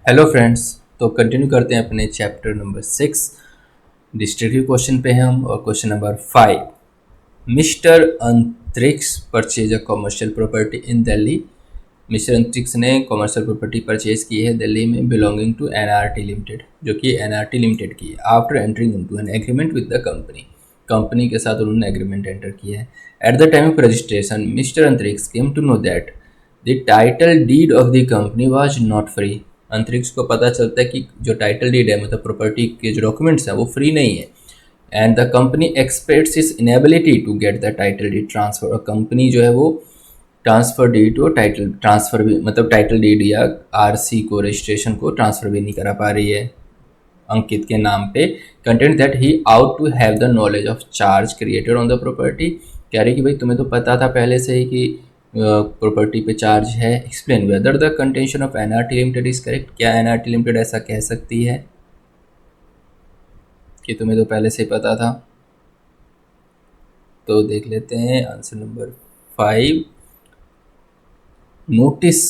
Hello friends. तो continue करते हैं अपने चैप्टर नंबर 6 डिस्ट्रिक्टिव क्वेश्चन पे हम और क्वेश्चन नंबर 5। मिस्टर अंतरिक्ष purchase a commercial property in Delhi. Mister अंतरिक्ष ने कमर्शियल प्रॉपर्टी परचेज की है दिल्ली में बिलोंगिंग टू एनआरटी लिमिटेड, जो कि एनआरटी लिमिटेड की है। After entering into an agreement with the company, company के साथ उन्होंने एग्रीमेंट एंटर किया है। At the time of registration mister Antariksh came to know that the title deed of the company was not free. Antariksh को पता चलता है कि जो टाइटल डीड है, मतलब प्रॉपर्टी के जो डॉक्यूमेंट्स हैं, वो फ्री नहीं है। And the company expects is inability to get the title deed transfer. और कंपनी जो है वो ट्रांसफर डीड और टाइटल ट्रांसफर भी, मतलब टाइटल डीड या आरसी को, रजिस्ट्रेशन को ट्रांसफर भी नहीं करा पा रही है अंकित के नाम पे। Content that he ought to have the knowledge of charge created on the property. कह रही कि भाई तुम्हें तो पता था पहले से ही कि प्रॉपर्टी पे चार्ज है। Explain whether the contention of NRT limited is correct. क्या एनआरटी लिमिटेड ऐसा कह सकती है कि तुम्हें तो पहले से ही पता था? तो देख लेते हैं आंसर नंबर 5। नोटिस,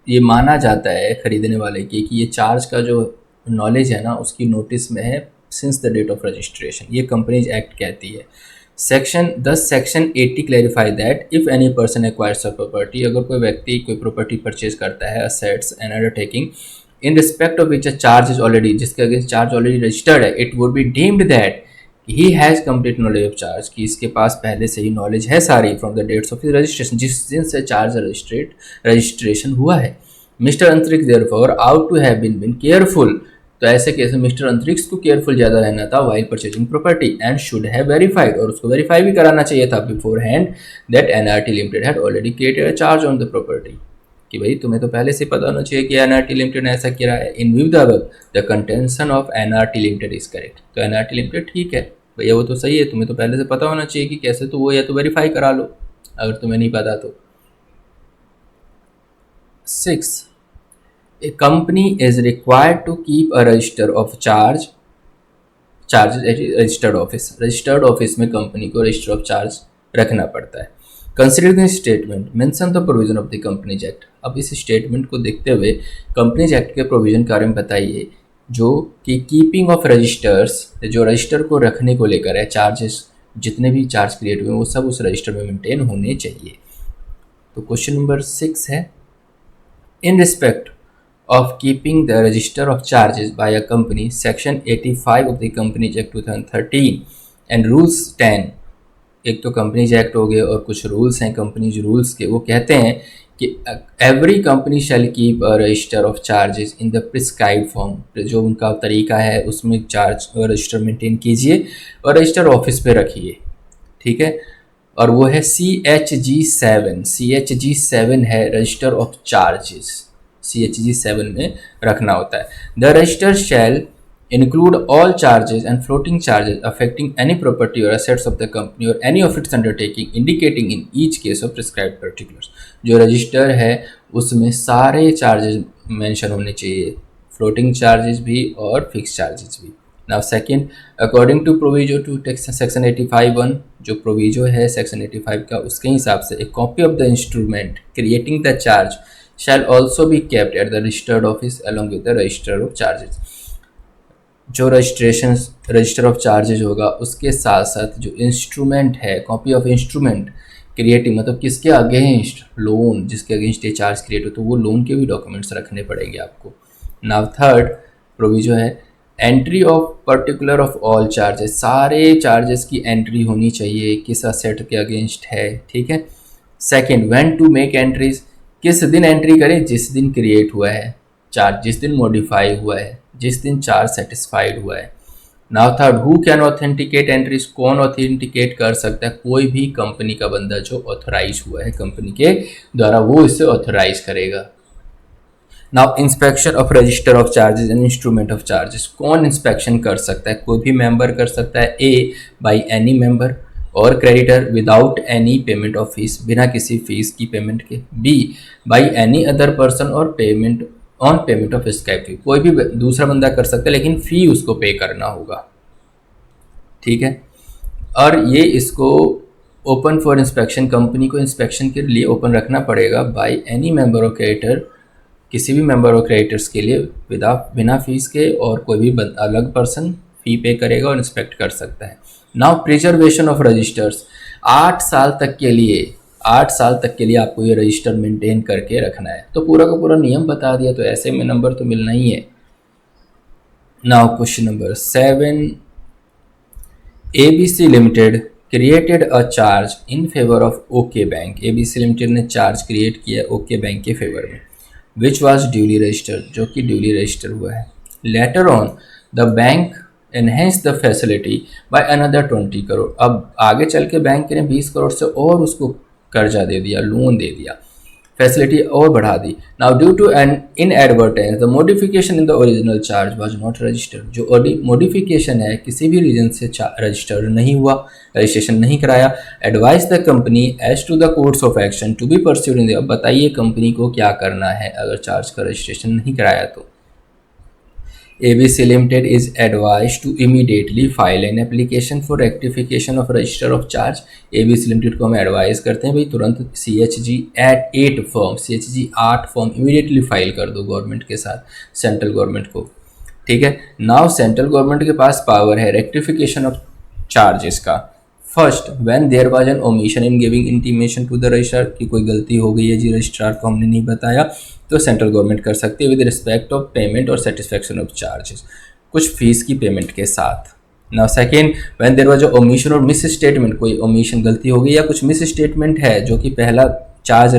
ये माना जाता है खरीदने वाले की कि ये चार्ज का जो नॉलेज है ना, उसकी नोटिस में है since the date of registration. ये कंपनीज एक्ट कहती है। Section 80 clarify that if any person acquires a property, अगर कोई व्यक्ति कोई प्रॉपर्टी परचेज करता है, assets and undertaking in respect of which a charge is already, जिसके अगेंस्ट चार्ज ऑलरेडी रजिस्टर्ड है, it would be deemed that he has complete knowledge of charge, कि इसके पास पहले से ही नॉलेज है सारी from the dates of registration, जिस दिन से चार्ज रजिस्ट्रेशन हुआ है। Mister Antariksh therefore ought to have been careful, तो ऐसे केस में मिस्टर अंतरिक्ष को केयरफुल ज़्यादा रहना था while purchasing property and should have verified, और उसको वेरीफाई भी कराना चाहिए था before hand that NRT limited had already created a charge on the property, कि भाई तुम्हें तो पहले से पता होना चाहिए कि एनआरटी लिमिटेड ने ऐसा किया है। इन view the contention of NRT limited is correct. तो एनआरटी लिमिटेड ठीक है भैया, वो तो सही है, तुम्हें तो पहले से पता होना चाहिए कि कैसे, तो वो या तो वेरीफाई करा लो अगर तुम्हें नहीं पता तो। 6. A company is required to keep a register of charges at registered office. Registered office में कंपनी को रजिस्टर ऑफ चार्ज रखना पड़ता है। Consider this statement mention the provision of the companies act. अब इस स्टेटमेंट को देखते हुए कंपनीज एक्ट के प्रोविजन के बारे में बताइए, जो कि कीपिंग ऑफ रजिस्टर्स, जो रजिस्टर को रखने को लेकर है, चार्जेस जितने भी चार्ज क्रिएट हुए वो सब उस रजिस्टर में मेंटेन होने चाहिए। तो क्वेश्चन नंबर 6 है, in respect of keeping the register of charges by a company, section 85 of the Companies Act 2013 and rules 10, एक तो कंपनीज एक्ट हो गए और कुछ रूल्स हैं कंपनीज रूल्स के, वो कहते हैं कि every company shall keep a resistor of charges in the prescribe form. जो उनका तरीका है उसमें चार्ज रजिस्टर मेंटेन कीजिए और रजिस्टर ऑफिस पे रखिए, ठीक है। और वो है CHG7 है रजिस्टर ऑफ चार्जेस, CHG7 में रखना होता है। The register shall include all charges and floating charges affecting any property or assets of the company or any of its undertaking, indicating in each case of prescribed particulars। जो register है उसमें सारे charges mention होने चाहिए, floating charges भी और fix charges भी। Now second, according to proviso to section 85(1), जो प्रोविजो है सेक्शन 85 का, उसके हिसाब से एक copy of the instrument creating the charge shall also be kept at the registered office along with the register of charges। जो register of charges होगा उसके साथ साथ जो इंस्ट्रूमेंट है, कॉपी ऑफ इंस्ट्रूमेंट क्रिएटिंग, मतलब किसके अगेंस्ट, लोन जिसके अगेंस्ट ये चार्ज क्रिएट हो, तो वो लोन के भी डॉक्यूमेंट्स रखने पड़ेंगे आपको। नाउ थर्ड प्रोविजो है, entry of particular of all charges, सारे चार्जेस की एंट्री होनी चाहिए किस असेट के अगेंस्ट है, ठीक है। Second, when to make entries, किस दिन एंट्री करें, जिस दिन क्रिएट हुआ है चार्ज, जिस दिन मॉडिफाई हुआ है, जिस दिन चार्ज सेटिस्फाइड हुआ है। Now third, who can authenticate entries, कौन ऑथेंटिकेट कर सकता है, कोई भी कंपनी का बंदा जो ऑथराइज हुआ है कंपनी के द्वारा, वो इसे ऑथराइज करेगा। Now inspection of register of charges and instrument of charges, कौन इंस्पेक्शन कर सकता है, कोई भी मेंबर कर सकता है। A, by any member or creditor without any payment of fees, बिना किसी फीस की पेमेंट के। B, by any other person or payment on payment of scrap fee, कोई भी दूसरा बंदा कर सकता है लेकिन फ़ी उसको पे करना होगा, ठीक है। और ये इसको ओपन फॉर इंस्पेक्शन, कंपनी को इंस्पेक्शन के लिए ओपन रखना पड़ेगा by any member of creditor किसी भी मेंबर और क्रेडिटर्स के लिए बिना फीस के, और कोई भी अलग पर्सन फी पे करेगा और इंस्पेक्ट कर सकता है। नाउ प्रिजर्वेशन ऑफ रजिस्टर्स, 8 साल तक के लिए आपको ये रजिस्टर मेंटेन करके रखना है। तो पूरा का पूरा नियम बता दिया, तो ऐसे में नंबर तो मिलना ही है। Now question number 7, ABC limited created a charge in favour of okay bank. ABC limited ने चार्ज क्रिएट किया ओके बैंक के फेवर में, विच वॉज ड्यूली रजिस्टर्ड, जो कि ड्यूली रजिस्टर हुआ है। Later on the bank enhance the facility by another 20 crore. अब आगे चल के बैंक ने 20 करोड़ से और उसको कर्जा दे दिया, लोन दे दिया, फैसिलिटी और बढ़ा दी। Now due to an inadvertence the modification in the original charge was not registered. जो मॉडिफिकेशन है किसी भी रीजन से रजिस्टर्ड नहीं हुआ, रजिस्ट्रेशन नहीं कराया। Advise the company as to the course of action to be pursued in the. अब बताइए कंपनी को क्या करना है अगर चार्ज का रजिस्ट्रेशन नहीं कराया तो। ABC Limited is advised to immediately file an application for rectification of register of charge। ABC Limited को हम एडवाइस करते हैं भाई तुरंत CHG 8 form, CHG 8 form immediately file कर दो गवर्नमेंट के साथ, सेंट्रल गवर्नमेंट को। ठीक है, नाउ सेंट्रल गवर्नमेंट के पास पावर है रेक्टिफिकेशन ऑफ चार्जेस का। First, when there was an omission in giving intimation to the registrar, की कोई गलती हो गई है जी, रजिस्ट्रार को हमने नहीं बताया, तो सेंट्रल गवर्नमेंट कर सकती है विद रिस्पेक्ट ऑफ पेमेंट और सेटिस्फेक्शन ऑफ चार्जेस, कुछ फीस की पेमेंट के साथ। Now second, when there was a omission और मिस स्टेटमेंट, कोई ओमिशन गलती हो गई या कुछ मिस स्टेटमेंट है जो कि पहला चार्ज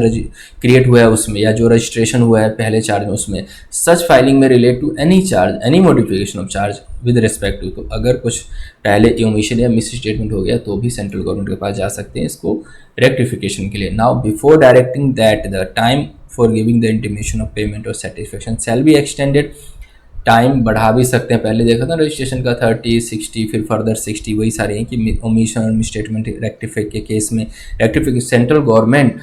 क्रिएट हुआ है उसमें या जो रजिस्ट्रेशन हुआ है पहले चार्ज में उसमें, सच फाइलिंग में relate to any charge any modification of charge with respect to. तो अगर कुछ पहले ओमिशन या मिस स्टेटमेंट हो गया तो भी सेंट्रल गवर्नमेंट के पास जा सकते हैं इसको रेक्टिफिकेशन के लिए। Now before directing that the time for giving the intimation of payment और satisfaction shall be extended, time बढ़ा भी सकते हैं। पहले देखा था रजिस्ट्रेशन का 30, 60 फिर फर्दर 60, वही सारे हैं कि ओमिशन और मिस स्टेटमेंट रेक्टिफाई के केस में रेक्टिफिकेशन सेंट्रल गवर्नमेंट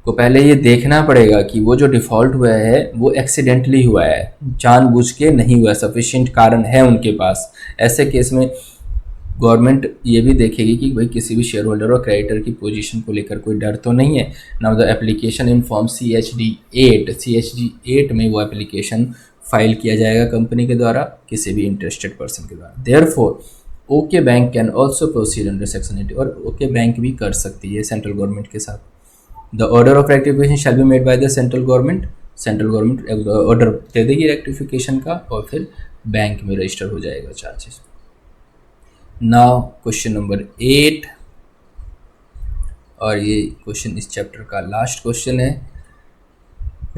को पहले ये देखना पड़ेगा कि वो जो डिफ़ॉल्ट हुआ है वो एक्सीडेंटली हुआ है, जानबूझ के नहीं हुआ, सफिशिएंट कारण है उनके पास। ऐसे केस में गवर्नमेंट ये भी देखेगी कि भाई किसी भी शेयर होल्डर और क्रेडिटर की पोजीशन को लेकर कोई डर तो नहीं है। Now the application in form CHG 8 में वो एप्लीकेशन फाइल किया जाएगा कंपनी के द्वारा, किसी भी इंटरेस्टेड पर्सन के द्वारा। Therefore okay bank can also proceed under section 80, और ओके बैंक भी कर सकती है सेंट्रल गवर्नमेंट के साथ। The order of rectification shall be made by the central government, central government order दे देगी रेक्टिफिकेशन का और फिर बैंक में रजिस्टर हो जाएगा चार्जेस। नाउ क्वेश्चन नंबर 8, और ये क्वेश्चन इस चैप्टर का लास्ट क्वेश्चन है।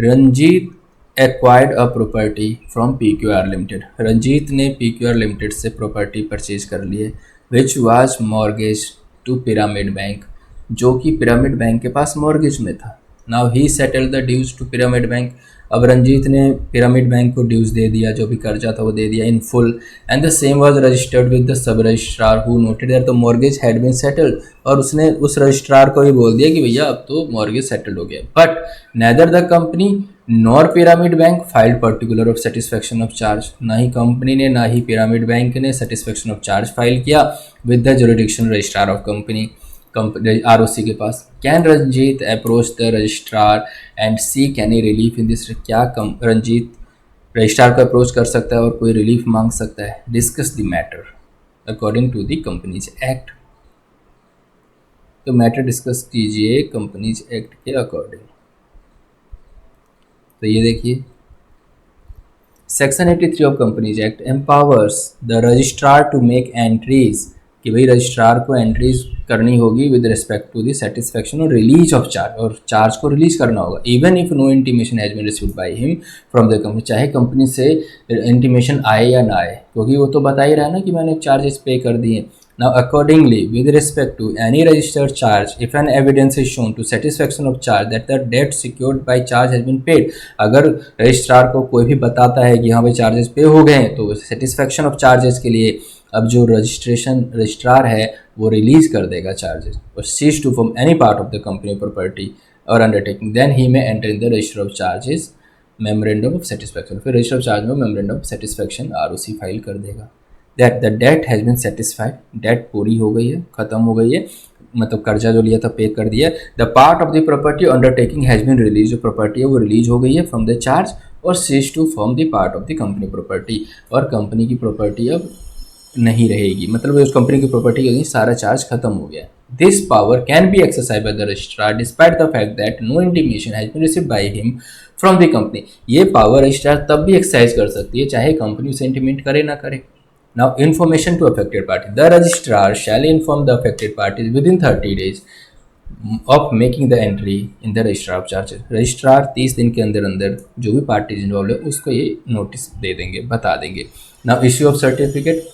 Ranjit acquired a property from PQR limited. Ranjit ने PQR लिमिटेड से प्रॉपर्टी परचेज कर ली है which was mortgage to Pyramid Bank, जो कि पिरामिड बैंक के पास मॉर्गेज में था। Now he settle the dues to Pyramid Bank. अब रंजीत ने पिरामिड बैंक को ड्यूज दे दिया, जो भी कर्जा था वो दे दिया in full, and the same was registered with the सब registrar who noted that the mortgage had been settled, और उसने उस रजिस्ट्रार को ही बोल दिया कि भैया अब तो मॉर्गेज सेटल्ड हो गया। But neither the company nor Pyramid Bank filed particular of satisfaction of charge, ना ही कंपनी ने ना ही पिरामिड बैंक ने सेटिस्फेक्शन ऑफ चार्ज फाइल किया with the jurisdiction registrar of company ROC के पास। Can Ranjit approach the registrar and seek any relief in this, क्या रंजीत रजिस्ट्रार को अप्रोच कर सकता है और कोई रिलीफ मांग सकता है? Discuss the matter according to the companies act. तो मैटर डिस्कस कीजिए कंपनीज एक्ट के अकॉर्डिंग। तो ये देखिए section 83 of companies act empowers the registrar to make entries, कि भाई रजिस्ट्रार को एंट्रीज करनी होगी with respect to the satisfaction और रिलीज ऑफ चार्ज, और चार्ज को रिलीज करना होगा even if no intimation has been received by him from the company, चाहे कंपनी से इंटीमेशन आए या ना आए, क्योंकि वो तो बता ही रहा है ना कि मैंने चार्जेस पे कर दिए। Now accordingly with respect to any registered charge if an evidence is shown to satisfaction of charge that the debt secured by charge has been paid, अगर रजिस्ट्रार को कोई भी बताता है कि हाँ भाई चार्जेस पे हो गए हैं, तो सेटिस्फेक्शन ऑफ चार्जेस के लिए अब जो रजिस्ट्रार है वो रिलीज कर देगा चार्जेस, और cease to from any part of the company property और undertaking, then he may enter in the register of charges memorandum of satisfaction, फिर रजिस्टर ऑफ चार्ज में memorandum of satisfaction ROC file कर देगा। That the debt has been satisfied, debt पूरी हो गई है, ख़त्म हो गई है, मतलब कर्जा जो लिया था पे कर दिया। The part of the property undertaking has been release, जो प्रॉपर्टी है वो रिलीज हो गई है फ्रॉम द चार्ज और cease to form the part of the company property, और कंपनी की प्रॉपर्टी अब नहीं रहेगी, मतलब उस कंपनी की प्रॉपर्टी का सारा चार्ज खत्म हो गया। This power can be exercise by the registrar despite the fact that no intimation has been received by him from the company. ये पावर रजिस्ट्रार तब भी एक्सरसाइज कर सकती है चाहे कंपनी उसे इंटीमेट करे ना करे। Now information to affected party, the registrar shall inform the affected parties within 30 days of making the entry in the register of charges. Registrar 30 दिन के अंदर अंदर जो भी पार्टीज इन्वॉल्व है उसको ये नोटिस दे देंगे, बता देंगे। Now issue of certificate,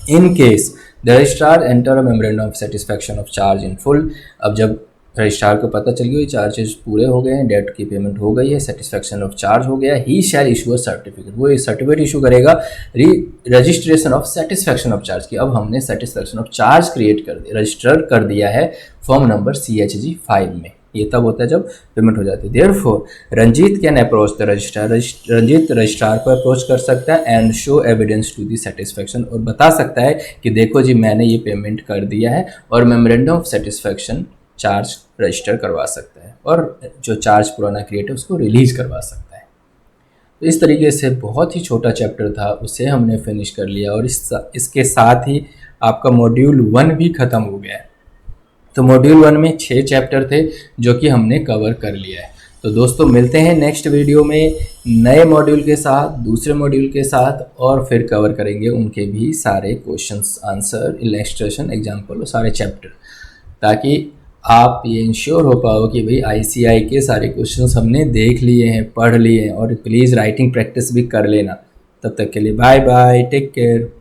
in case the registrar enter a memorandum of satisfaction of charge in full. अब जब रजिस्ट्रार को पता चल गया चार्जेस पूरे हो गए हैं, डेट की पेमेंट हो गई है, सेटिस्फैक्शन ऑफ चार्ज हो गया, ही शैल इशू अ सर्टिफिकेट, वो सर्टिफिकेट इशू करेगा registration of satisfaction of charge की। अब हमने सेटिस्फैक्शन ऑफ चार्ज क्रिएट कर दिया, रजिस्टर कर दिया है फॉर्म नंबर CHG 5 में। ये तब होता है जब पेमेंट हो जाती है। Therefore Ranjit can approach the registrar, Ranjit registrar को अप्रोच कर सकता है and show evidence to the satisfaction, और बता सकता है कि देखो जी मैंने ये पेमेंट कर दिया है, और memorandum of satisfaction charge register करवा सकता है, और जो चार्ज पुराना क्रिएट है उसको रिलीज करवा सकता है। तो इस तरीके से बहुत ही छोटा चैप्टर था, उसे हमने फिनिश कर लिया, और इसके साथ ही आपका मॉड्यूल 1 भी ख़त्म हो गया है। तो मॉड्यूल 1 में 6 चैप्टर थे जो कि हमने कवर कर लिया है। तो दोस्तों मिलते हैं नेक्स्ट वीडियो में नए मॉड्यूल के साथ, दूसरे मॉड्यूल के साथ, और फिर कवर करेंगे उनके भी सारे क्वेश्चंस आंसर, इलस्ट्रेशन, एग्जाम्पल और सारे चैप्टर, ताकि आप ये इंश्योर हो पाओ कि भाई ICI के सारे क्वेश्चंस हमने देख लिए हैं, पढ़ लिए हैं, और प्लीज़ राइटिंग प्रैक्टिस भी कर लेना। तब तक के लिए बाय बाय, टेक केयर।